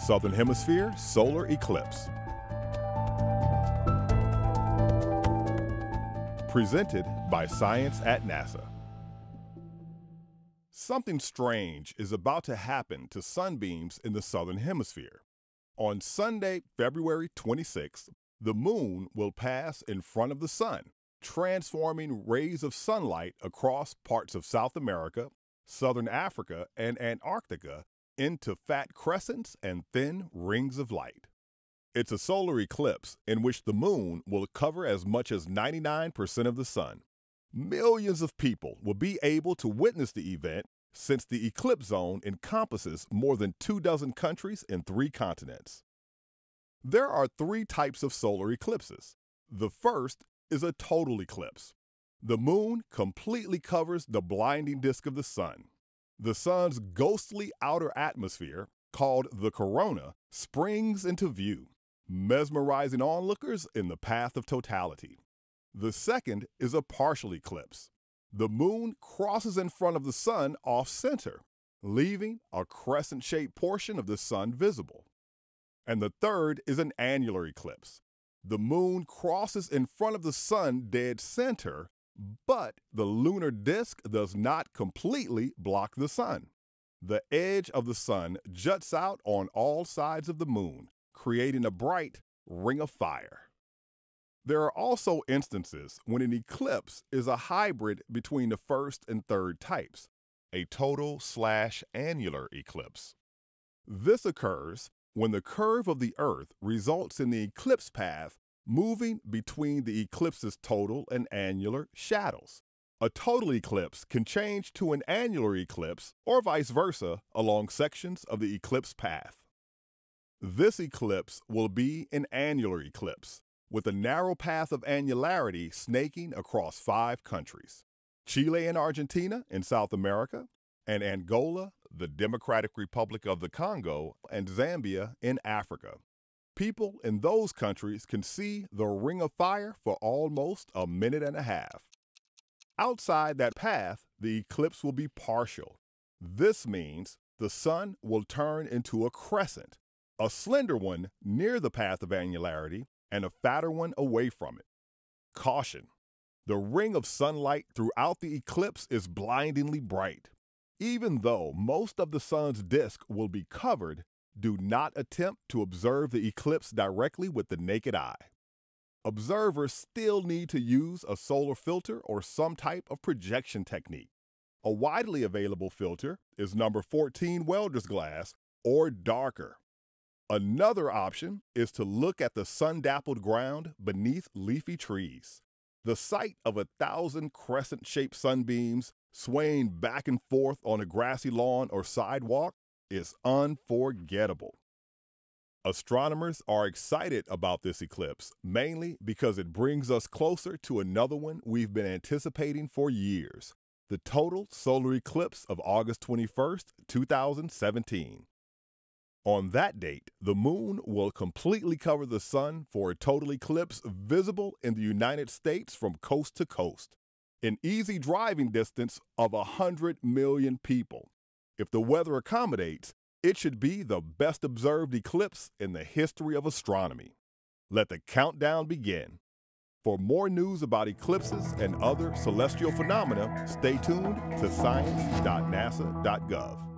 Southern Hemisphere Solar Eclipse. Presented by Science at NASA. Something strange is about to happen to sunbeams in the Southern Hemisphere. On Sunday, February 26th, the moon will pass in front of the sun, transforming rays of sunlight across parts of South America, Southern Africa, and Antarctica into fat crescents and thin rings of light. It's a solar eclipse in which the moon will cover as much as 99% of the sun. Millions of people will be able to witness the event since the eclipse zone encompasses more than 24 countries in 3 continents. There are 3 types of solar eclipses. The first is a total eclipse. The moon completely covers the blinding disk of the sun. The sun's ghostly outer atmosphere, called the corona, springs into view, mesmerizing onlookers in the path of totality. The second is a partial eclipse. The moon crosses in front of the sun off-center, leaving a crescent-shaped portion of the sun visible. And the third is an annular eclipse. The moon crosses in front of the sun dead center, but the lunar disk does not completely block the sun. The edge of the sun juts out on all sides of the moon, creating a bright ring of fire. There are also instances when an eclipse is a hybrid between the first and third types, a total/annular eclipse. This occurs when the curve of the Earth results in the eclipse path moving between the eclipse's total and annular shadows. A total eclipse can change to an annular eclipse or vice versa along sections of the eclipse path. This eclipse will be an annular eclipse, with a narrow path of annularity snaking across 5 countries: Chile and Argentina in South America, and Angola, the Democratic Republic of the Congo, and Zambia in Africa. People in those countries can see the ring of fire for almost a minute and a half. Outside that path, the eclipse will be partial. This means the sun will turn into a crescent, a slender one near the path of annularity and a fatter one away from it. Caution: the ring of sunlight throughout the eclipse is blindingly bright. Even though most of the sun's disk will be covered, do not attempt to observe the eclipse directly with the naked eye. Observers still need to use a solar filter or some type of projection technique. A widely available filter is number 14 welder's glass or darker. Another option is to look at the sun-dappled ground beneath leafy trees. The sight of 1,000 crescent-shaped sunbeams swaying back and forth on a grassy lawn or sidewalk is unforgettable. Astronomers are excited about this eclipse, mainly because it brings us closer to another one we've been anticipating for years, the total solar eclipse of August 21st, 2017. On that date, the moon will completely cover the sun for a total eclipse visible in the United States from coast to coast, in easy driving distance of 100 million people. If the weather accommodates, it should be the best observed eclipse in the history of astronomy. Let the countdown begin. For more news about eclipses and other celestial phenomena, stay tuned to science.nasa.gov.